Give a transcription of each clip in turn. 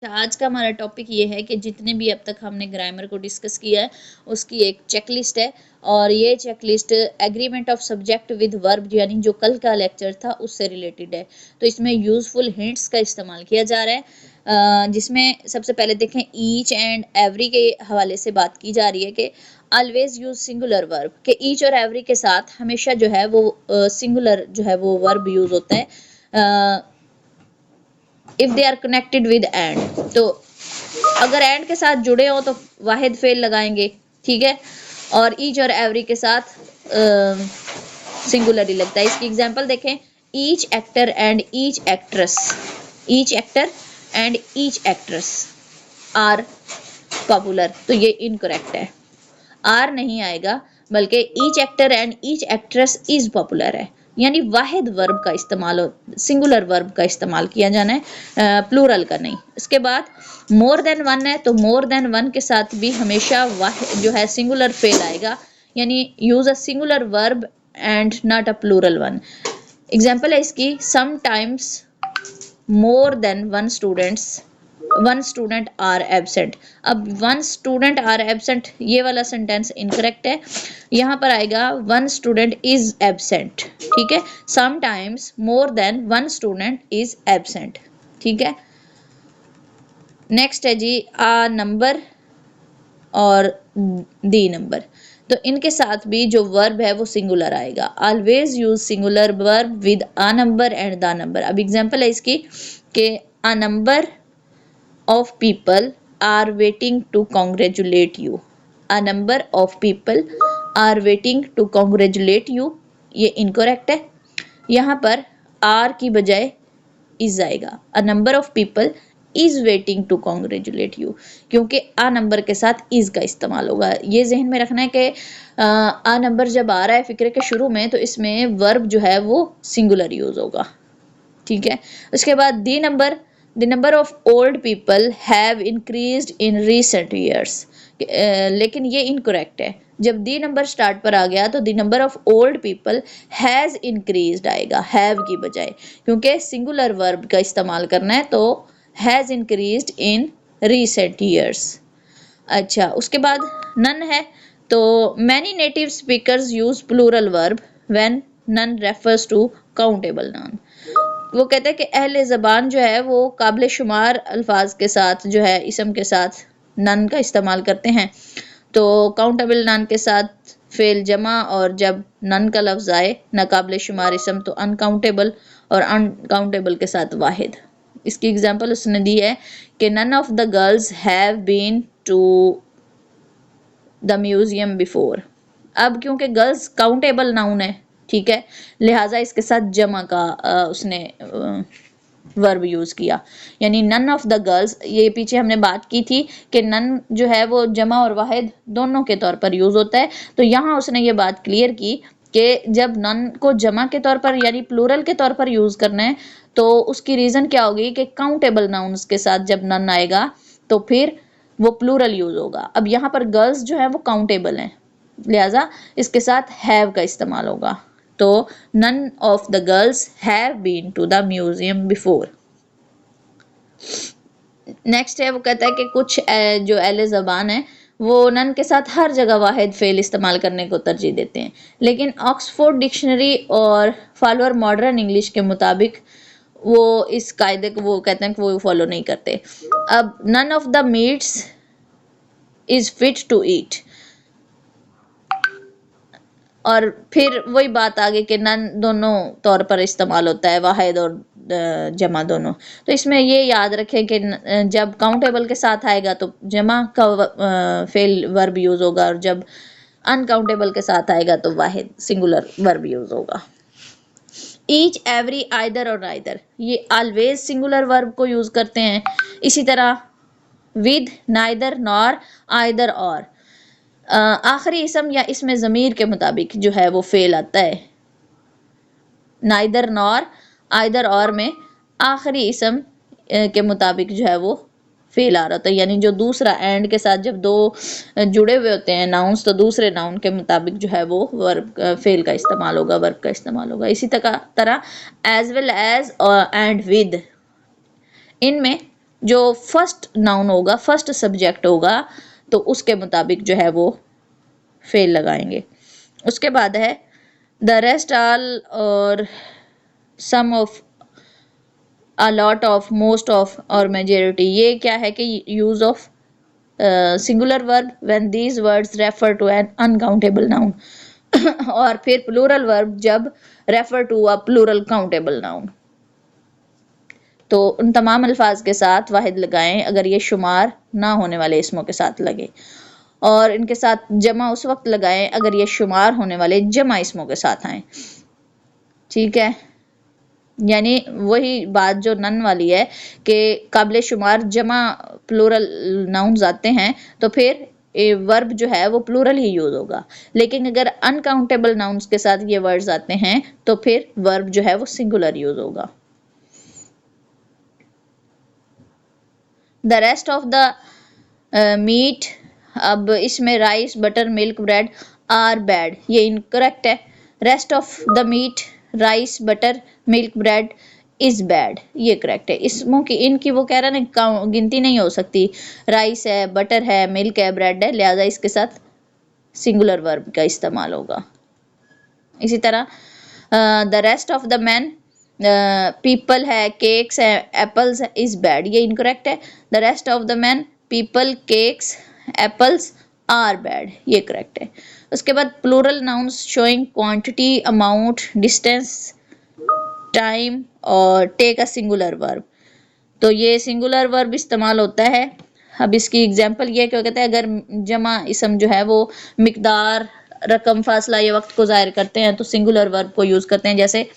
आज का हमारा टॉपिक ये है कि जितने भी अब तक हमने ग्रामर को डिस्कस किया है उसकी एक चेकलिस्ट है और ये checklist agreement of subject with verb यानी जो कल का लेक्चर था उससे रिलेटेड है। तो इसमें यूजफुल हिंट्स का इस्तेमाल किया जा रहा है, जिसमें सबसे पहले देखें ईच एंड एवरी के हवाले से बात की जा रही है कि ऑलवेज यूज सिंगुलर वर्ब के ईच और एवरी के साथ हमेशा जो है वो सिंगुलर जो है वो वर्ब यूज होता है if they are connected with and. तो अगर एंड के साथ जुड़े हो तो वाहिद फेल लगाएंगे, ठीक है, और ईच और एवरी के साथ सिंगुलर ही लगता है। इसकी एग्जांपल देखें, each actor and each actress, each actor and each actress are popular, तो ये इनकरेक्ट है, आर नहीं आएगा बल्कि each actor and each actress is popular है, यानी वाहिद वर्ब का इस्तेमाल सिंगुलर वर्ब का इस्तेमाल किया जाना है, प्लूरल का नहीं। इसके बाद मोर देन वन है तो मोर देन वन के साथ भी हमेशा वाहिद जो है सिंगुलर फेल आएगा, यानी use a singular verb and not a plural one. Example है इसकी, sometimes more than one student are absent. अब वन स्टूडेंट आर एबसेंट ये वाला सेंटेंस इनकरेक्ट है, यहाँ पर आएगा वन स्टूडेंट इज एबसेंट, ठीक है। Sometimes more than one student is absent, ठीक है। नेक्स्ट है जी आ नंबर और दी नंबर, तो इनके साथ भी जो वर्ब है वो सिंगुलर आएगा। Always use singular verb with a number and the number. अब एग्जांपल है इसकी कि a number of people are waiting to congratulate you, a number of people are waiting to congratulate you, ये incorrect है, यहाँ पर are की बजाय is आएगा। a number of people is waiting to congratulate you, क्योंकि a नंबर के साथ is का इस्तेमाल होगा। ये जहन में रखना है कि a नंबर जब आ रहा है फिक्रे के शुरू में तो इसमें वर्ब जो है वो सिंगुलर यूज होगा, ठीक है। उसके बाद the number, the number of old people have increased in recent years, लेकिन ये इनकरेक्ट है। जब दी नंबर स्टार्ट पर आ गया तो the number of old people has increased आएगा have की बजाय, क्योंकि सिंगुलर वर्ब का इस्तेमाल करना है तो has increased in recent years। अच्छा, उसके बाद नन है तो many native speakers use plural verb when none refers to countable noun। वो कहते हैं कि अहले ज़बान जो है वो काबिल शुमार अल्फाज के साथ जो है इसम के साथ नन का इस्तेमाल करते हैं, तो काउंटेबल नन के साथ फेल जमा और जब नन का लफ्ज़ आए नाकाबिल शुमार इसम तो अनकाउंटेबल और अनकाउंटेबल के साथ वाहिद। इसकी एग्जांपल उसने दी है कि none of the girls have been to the museum before. अब क्योंकि गर्ल्स काउंटेबल नाउन है, ठीक है, लिहाजा इसके साथ जमा का उसने वर्ब यूज किया, यानी नन ऑफ द गर्ल्स। ये पीछे हमने बात की थी कि नन जो है वो जमा और वाहिद दोनों के तौर पर यूज होता है, तो यहाँ उसने ये बात क्लियर की कि जब नन को जमा के तौर पर यानी प्लूरल के तौर पर यूज करना है तो उसकी रीजन क्या होगी कि काउंटेबल नाउन्स के साथ जब नन आएगा तो फिर वो प्लूरल यूज होगा। अब यहाँ पर गर्ल्स जो है वो काउंटेबल हैं, लिहाजा इसके साथ हैव का इस्तेमाल होगा, तो none of the girls have been to the museum before। Next है वो कहता है कि कुछ जो अहले ज़बान है वो नन के साथ हर जगह वाहिद फेल इस्तेमाल करने को तरजीह देते हैं, लेकिन ऑक्सफोर्ड डिक्शनरी और फॉलोअर मॉडर्न इंग्लिश के मुताबिक वो इस कायदे को वो कहते हैं कि वो फॉलो नहीं करते। अब none of the meats is fit to eat, और फिर वही बात आगे कि नन दोनों तौर पर इस्तेमाल होता है, वाहिद और जमा दोनों। तो इसमें ये याद रखें कि जब काउंटेबल के साथ आएगा तो जमा का फेल वर्ब यूज होगा और जब अनकाउंटेबल के साथ आएगा तो वाहिद सिंगुलर वर्ब यूज होगा। ईच एवरी आइदर और नाइदर, ये ऑलवेज सिंगुलर वर्ब को यूज करते हैं। इसी तरह विद, नाइदर, नॉर, आइदर और आखिरी इसम या इसमें ज़मीर के मुताबिक जो है वो फेल आता है। नाइदर, नॉर, आइदर और में आखिरी इसम के मुताबिक जो है वो फेल आ रहा होता है, यानी जो दूसरा एंड के साथ जब दो जुड़े हुए होते हैं नाउन्स तो दूसरे नाउन के मुताबिक जो है वो वर्ब फेल का इस्तेमाल होगा, वर्ब का इस्तेमाल होगा। इसी तरह as well as and with, इनमें जो फर्स्ट नाउन होगा, फर्स्ट सब्जेक्ट होगा, तो उसके मुताबिक जो है वो फेल लगाएंगे। उसके बाद है द रेस्ट ऑल और some of, a lot of, most of और मेजॉरिटी। ये क्या है कि use of singular verb when these words refer to an uncountable noun और फिर प्लूरल वर्ब जब refer to a plural countable noun. तो उन तमाम अल्फाज के साथ वाहिद लगाएं अगर ये शुमार ना होने वाले इसमों के साथ लगे, और इनके साथ जमा उस वक्त लगाएं अगर ये शुमार होने वाले जमा इसमों के साथ आए। ठीक है, यानी वही बात जो नन वाली है कि काबिल शुमार जमा प्लूरल नाउन्स आते हैं तो फिर वर्ब जो है वो प्लूरल ही यूज होगा, लेकिन अगर अनकाउंटेबल नाउन्स के साथ ये वर्ड्स आते हैं तो फिर वर्ब जो है वो सिंगुलर यूज होगा। The rest of the meat, अब इसमें rice, butter, milk, bread are bad, ये इनकरेक्ट है। Rest of the meat, rice, butter, milk, bread is bad, ये करेक्ट है। इसमें की इनकी वो कह रहा है ना गिनती नहीं हो सकती, राइस है, बटर है, मिल्क है, ब्रेड है, लिहाजा इसके साथ सिंगुलर वर्ब का इस्तेमाल होगा। इसी तरह the rest of the man, people है, केक्स है, एप्पल्स इज बैड, ये इनकरेक्ट है। The rest of the man, people, cakes, apples are bad, ये करेक्ट है। उसके बाद plural nouns showing quantity, amount, distance, time और टेक अ सिंगुलर वर्ब, तो ये सिंगुलर वर्ब इस्तेमाल होता है। अब इसकी एग्जांपल ये क्या कहते हैं, अगर जमा इसम जो है वो मिकदार, रकम, फासला या वक्त को जाहिर करते हैं तो सिंगुलर वर्ब को यूज करते हैं, जैसे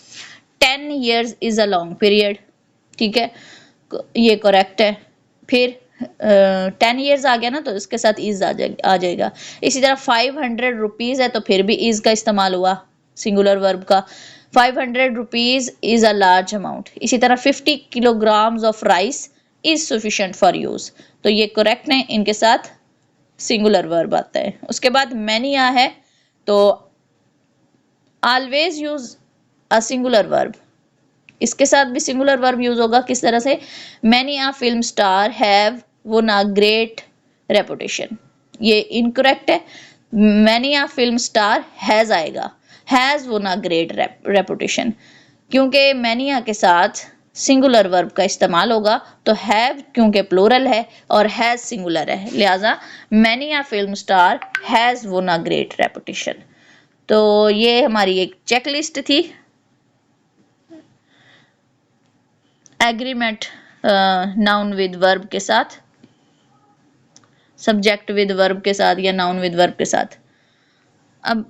10 years is a long period. ठीक है, ये करेक्ट है। फिर 10 years आ गया ना तो इसके साथ इज आ जाएगा। इसी तरह 500 रुपीज है तो फिर भी इज का इस्तेमाल हुआ सिंगुलर वर्ब का। 500 rupees is a large amount. इसी तरह 50 kilograms of rice is sufficient for use, तो ये करेक्ट है, इनके साथ सिंगुलर वर्ब आता है। उसके बाद मैनी आ है तो always use a singular verb, इसके साथ भी सिंगुलर वर्ब यूज होगा। किस तरह से, many a film star have won a great reputation, ये इनकरेक्ट है। Many a film star has आएगा, has won a great reputation, क्योंकि मैनी आ के साथ सिंगुलर वर्ब का इस्तेमाल होगा, तो हैव क्योंकि प्लूरल है और हैज सिंगुलर है, लिहाजा many a film star has won a great reputation. तो ये हमारी एक चेकलिस्ट थी एग्रीमेंट नाउन विद वर्ब के साथ, सब्जेक्ट विद वर्ब के साथ या नाउन विद वर्ब के साथ। अब